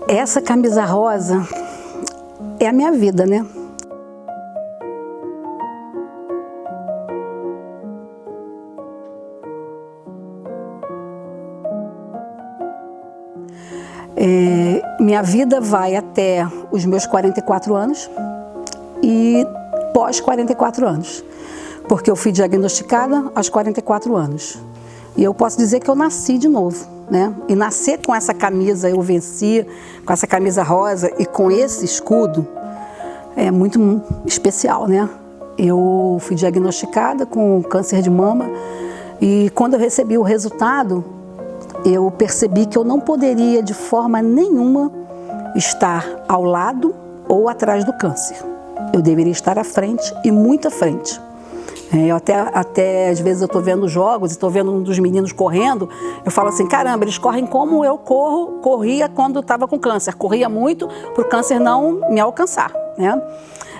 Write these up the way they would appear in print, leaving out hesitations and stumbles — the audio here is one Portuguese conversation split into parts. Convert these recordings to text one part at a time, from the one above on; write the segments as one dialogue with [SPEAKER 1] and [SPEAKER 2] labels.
[SPEAKER 1] Essa camisa rosa é a minha vida, né? Minha vida vai até os meus 44 anos e pós 44 anos, porque eu fui diagnosticada aos 44 anos. E eu posso dizer que eu nasci de novo, né? E nascer com essa camisa, eu venci, com essa camisa rosa e com esse escudo, é muito especial, né? Eu fui diagnosticada com câncer de mama e quando eu recebi o resultado, eu percebi que eu não poderia de forma nenhuma estar ao lado ou atrás do câncer. Eu deveria estar à frente e muito à frente. Eu até às vezes eu estou vendo jogos e estou vendo um dos meninos correndo, eu falo assim, caramba, eles correm como eu corria quando estava com câncer. Corria muito para o câncer não me alcançar, né?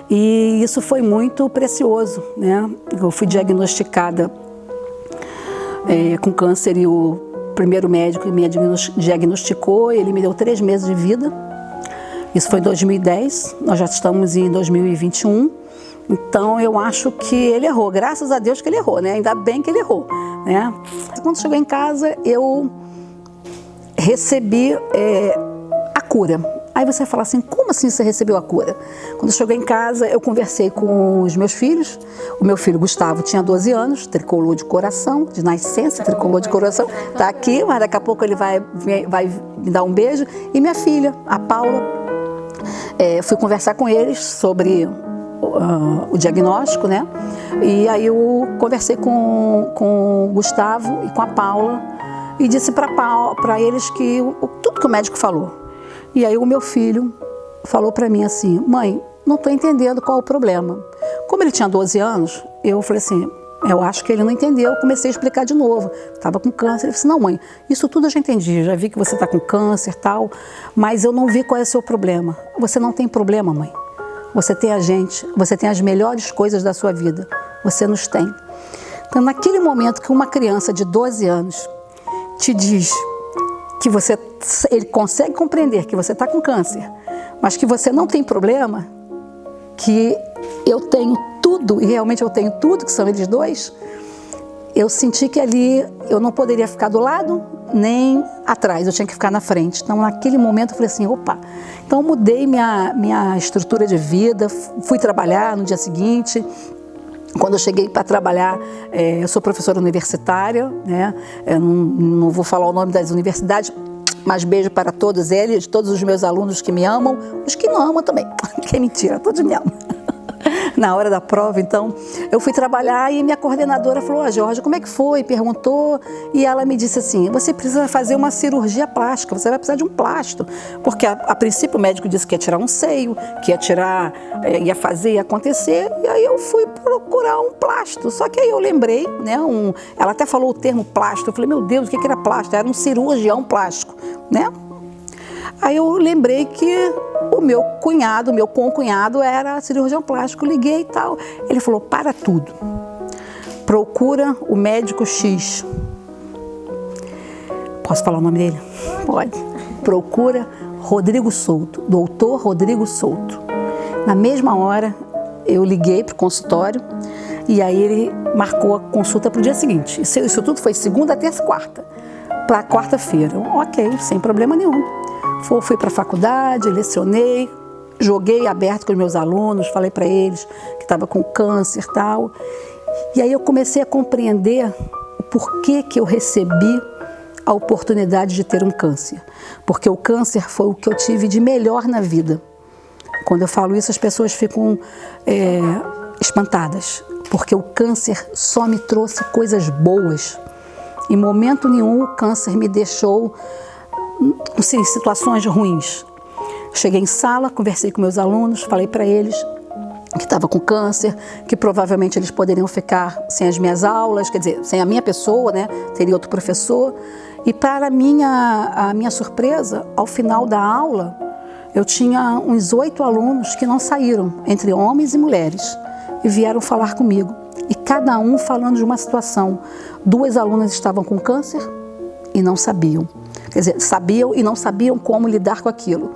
[SPEAKER 1] E isso foi muito precioso, né? Eu fui diagnosticada com câncer e o primeiro médico que me diagnosticou, ele me deu 3 meses de vida. Isso foi em 2010, nós já estamos em 2021. Então eu acho que ele errou, graças a Deus que ele errou, né? Ainda bem que ele errou, né? Quando chegou em casa, eu recebi a cura. Aí você fala assim, como assim você recebeu a cura? Quando chegou em casa, eu conversei com os meus filhos. O meu filho Gustavo tinha 12 anos, tricolor de coração, de nascença, tricolor de coração. Tá aqui, mas daqui a pouco ele vai me dar um beijo. E minha filha, a Paula, fui conversar com eles sobre o diagnóstico, né? E aí eu conversei com o Gustavo e com a Paula e disse para eles que tudo que o médico falou. E aí o meu filho falou para mim assim, mãe, não estou entendendo qual é o problema. Como ele tinha 12 anos, eu falei assim, eu acho que ele não entendeu, eu comecei a explicar de novo. Estava com câncer, ele falou assim, não mãe, isso tudo eu já entendi, já vi que você está com câncer e tal, mas eu não vi qual é o seu problema. Você não tem problema, mãe. Você tem a gente, você tem as melhores coisas da sua vida, você nos tem. Então, naquele momento que uma criança de 12 anos te diz que ele consegue compreender que você está com câncer, mas que você não tem problema, que eu tenho tudo, e realmente eu tenho tudo, que são eles dois, eu senti que ali eu não poderia ficar do lado, nem atrás, eu tinha que ficar na frente. Então, naquele momento, eu falei assim, opa. Então, eu mudei minha estrutura de vida, fui trabalhar no dia seguinte. Quando eu cheguei para trabalhar, eu sou professora universitária, né? Eu não vou falar o nome das universidades, mas beijo para todos eles, todos os meus alunos que me amam, os que não amam também, que é mentira, todos me amam. Na hora da prova, então, eu fui trabalhar e minha coordenadora falou, Jorge, como é que foi? Perguntou, e ela me disse assim, você precisa fazer uma cirurgia plástica, você vai precisar de um plasto, porque a princípio o médico disse que ia tirar um seio, que ia tirar, ia fazer, ia acontecer, e aí eu fui procurar um plasto, só que aí eu lembrei, né, ela até falou o termo plástico, eu falei, meu Deus, o que era plástico? Era um cirurgião plástico, né? Aí eu lembrei que o meu concunhado era cirurgião plástico, liguei e tal. Ele falou, para tudo, procura o médico X. Posso falar o nome dele? Pode. Procura Rodrigo Souto, doutor Rodrigo Souto. Na mesma hora, eu liguei para o consultório e aí ele marcou a consulta para o dia seguinte. Isso tudo foi segunda, terça e quarta. Para quarta-feira. Ok, sem problema nenhum. Fui para a faculdade, lecionei, joguei aberto com os meus alunos, falei para eles que estava com câncer e tal. E aí eu comecei a compreender o porquê que eu recebi a oportunidade de ter um câncer. Porque o câncer foi o que eu tive de melhor na vida. Quando eu falo isso, as pessoas ficam espantadas. Porque o câncer só me trouxe coisas boas. Em momento nenhum o câncer me deixou em situações ruins. Cheguei em sala, conversei com meus alunos, falei para eles que estava com câncer, que provavelmente eles poderiam ficar sem as minhas aulas, quer dizer, sem a minha pessoa, né? Teria outro professor. E para a minha surpresa, ao final da aula, eu tinha uns 8 alunos que não saíram, entre homens e mulheres, e vieram falar comigo. E cada um falando de uma situação. 2 alunas estavam com câncer e não sabiam. Quer dizer, sabiam e não sabiam como lidar com aquilo.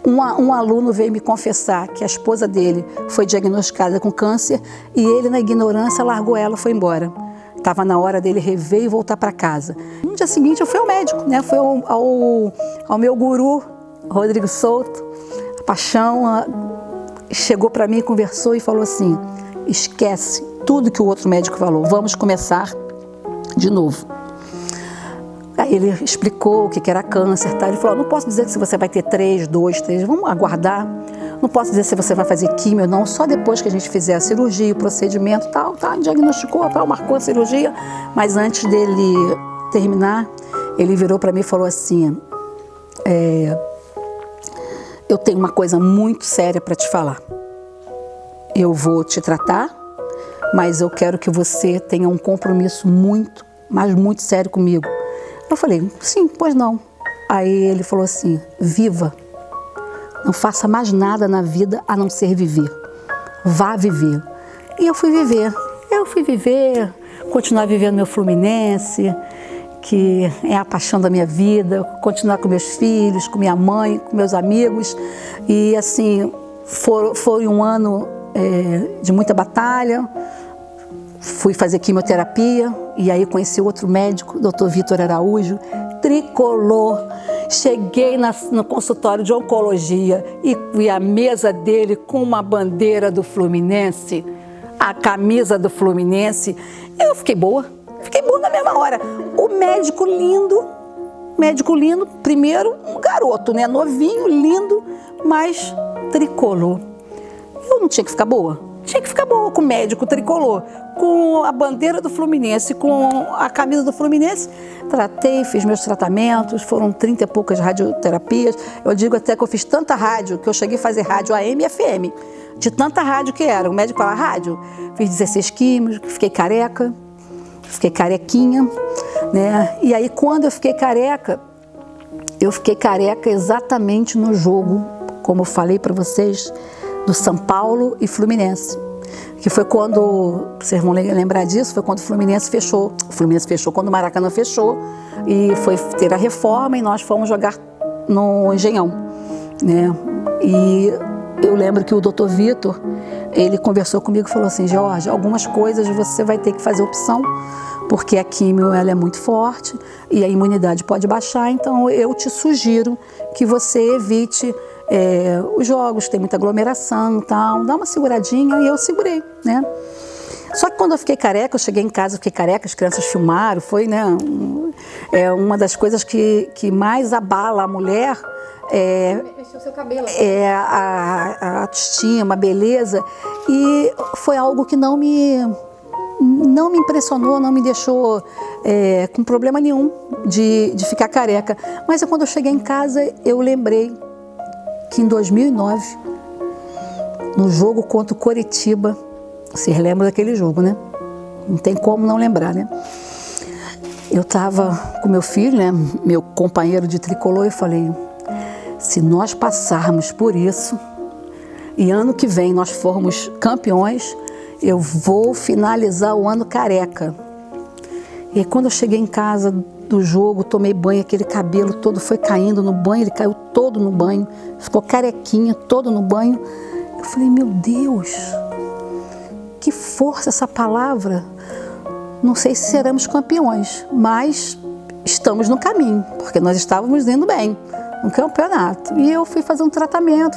[SPEAKER 1] Um aluno veio me confessar que a esposa dele foi diagnosticada com câncer e ele, na ignorância, largou ela e foi embora. Estava na hora dele rever e voltar para casa. No dia seguinte eu fui ao médico, né? Fui ao meu guru, Rodrigo Souto, a paixão, chegou para mim, conversou e falou assim: esquece tudo que o outro médico falou, vamos começar de novo. Aí ele explicou o que era câncer, tá? Ele falou: não posso dizer que se você vai ter 3, vamos aguardar. Não posso dizer se você vai fazer químio ou não, só depois que a gente fizer a cirurgia, o procedimento, tal, tá? Diagnosticou, tal, marcou a cirurgia. Mas antes dele terminar, ele virou para mim e falou assim: eu tenho uma coisa muito séria para te falar. Eu vou te tratar, mas eu quero que você tenha um compromisso muito, mas muito sério comigo. Eu falei: sim, pois não. Aí ele falou assim: viva. Não faça mais nada na vida a não ser viver. Vá viver. E eu fui viver. Continuar vivendo meu Fluminense, que é a paixão da minha vida, continuar com meus filhos, com minha mãe, com meus amigos. E assim, foi um ano de muita batalha. Fui fazer quimioterapia e aí conheci outro médico, Dr. Vitor Araújo, tricolor. Cheguei no consultório de oncologia e vi a mesa dele com uma bandeira do Fluminense, a camisa do Fluminense. Eu fiquei boa na mesma hora. O médico lindo, primeiro um garoto, né, novinho, lindo, mas tricolor. Eu não tinha que ficar boa? Tinha que ficar boa com o médico tricolor, com a bandeira do Fluminense, com a camisa do Fluminense. Tratei, fiz meus tratamentos, foram 30 e poucas radioterapias. Eu digo até que eu fiz tanta rádio, que eu cheguei a fazer rádio AM e FM, de tanta rádio que era. O médico falava rádio, fiz 16 químios, fiquei careca, fiquei carequinha, né? E aí quando eu fiquei careca exatamente no jogo, como eu falei para vocês, do São Paulo e Fluminense, que foi quando, vocês vão lembrar disso, foi quando o Fluminense fechou, quando o Maracanã fechou e foi ter a reforma e nós fomos jogar no Engenhão, né? E eu lembro que o Dr. Vitor, ele conversou comigo e falou assim: Georgia, algumas coisas você vai ter que fazer opção, porque a químio ela é muito forte e a imunidade pode baixar, então eu te sugiro que você evite os jogos, tem muita aglomeração e tal, dá uma seguradinha, e eu segurei, né? Só que quando eu fiquei careca, eu cheguei em casa, fiquei careca, as crianças filmaram, foi, né, uma das coisas que mais abala a mulher,
[SPEAKER 2] mexeu seu cabelo.
[SPEAKER 1] A autoestima, a beleza, e foi algo que não me impressionou, não me deixou com problema nenhum de ficar careca. Mas quando eu cheguei em casa, eu lembrei que em 2009, no jogo contra o Coritiba, vocês lembram daquele jogo, né? Não tem como não lembrar, né? Eu estava com meu filho, né? Meu companheiro de tricolor, e falei: se nós passarmos por isso e ano que vem nós formos campeões, eu vou finalizar o ano careca. E aí, quando eu cheguei em casa do jogo, tomei banho, aquele cabelo todo foi caindo no banho, ele caiu todo no banho, ficou carequinha, todo no banho. Eu falei: meu Deus, que força essa palavra. Não sei se seremos campeões, mas estamos no caminho, porque nós estávamos indo bem no campeonato. E eu fui fazer um tratamento,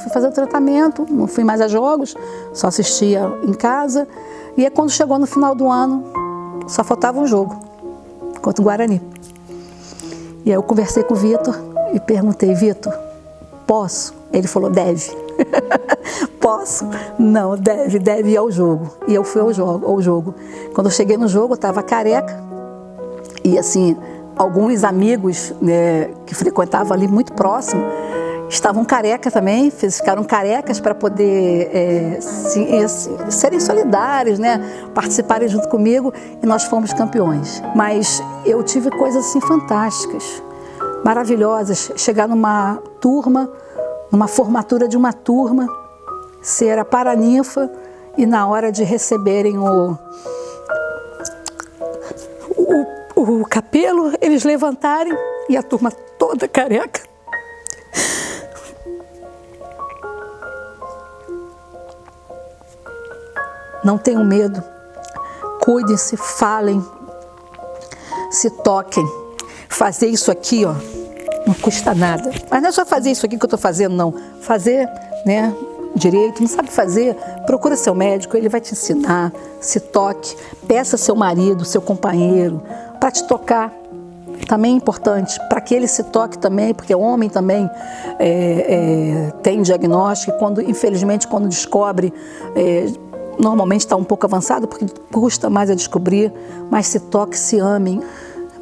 [SPEAKER 1] não fui mais a jogos, só assistia em casa. E aí, quando chegou no final do ano, só faltava um jogo contra o Guarani. E aí eu conversei com o Vitor e perguntei: Vitor, posso? Ele falou: deve. Posso? Não, deve ir ao jogo. E eu fui ao jogo. Quando eu cheguei no jogo, eu estava careca. E assim, alguns amigos, né, que frequentavam ali muito próximo, estavam careca também, ficaram carecas para poder serem solidários, né, participarem junto comigo, e nós fomos campeões. Mas eu tive coisas assim fantásticas, maravilhosas. Chegar numa turma, numa formatura de uma turma, ser a paraninfa, e na hora de receberem o capelo, eles levantarem e a turma toda careca. Não tenham medo. Cuidem-se, falem, se toquem. Fazer isso aqui, ó, não custa nada. Mas não é só fazer isso aqui que eu estou fazendo, não. Fazer, né, direito, não sabe fazer, procura seu médico, ele vai te ensinar. Se toque, peça seu marido, seu companheiro, para te tocar. Também é importante, para que ele se toque também, porque o homem também tem diagnóstico, e infelizmente, quando descobre, normalmente está um pouco avançado, porque custa mais a descobrir, mas se toque, se amem.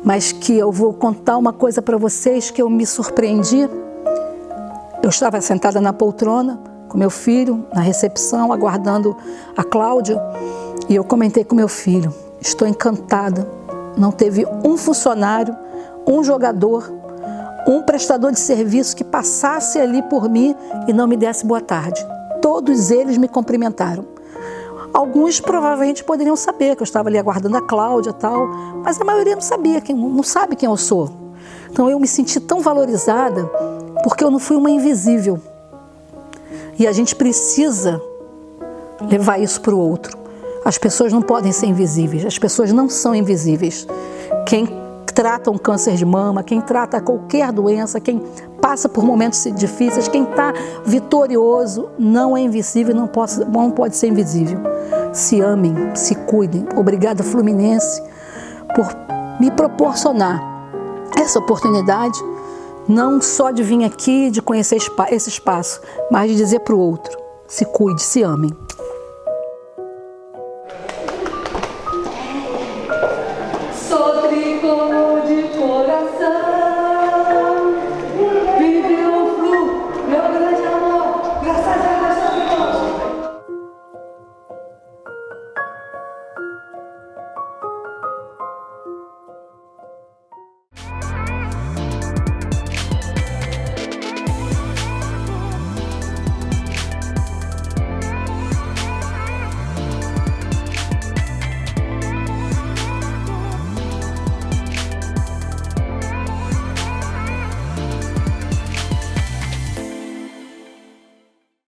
[SPEAKER 1] Mas que eu vou contar uma coisa para vocês que eu me surpreendi. Eu estava sentada na poltrona com meu filho, na recepção, aguardando a Cláudia, e eu comentei com meu filho, estou encantada, não teve um funcionário, um jogador, um prestador de serviço que passasse ali por mim e não me desse boa tarde. Todos eles me cumprimentaram. Alguns provavelmente poderiam saber que eu estava ali aguardando a Cláudia e tal, mas a maioria não sabia, não sabe quem eu sou. Então eu me senti tão valorizada porque eu não fui uma invisível. E a gente precisa levar isso para o outro. As pessoas não podem ser invisíveis, as pessoas não são invisíveis. Quem trata um câncer de mama, quem trata qualquer doença, quem passa por momentos difíceis, quem está vitorioso, não é invisível, não pode ser invisível. Se amem, se cuidem. Obrigada, Fluminense, por me proporcionar essa oportunidade, não só de vir aqui, de conhecer esse espaço, mas de dizer para o outro, se cuide, se amem.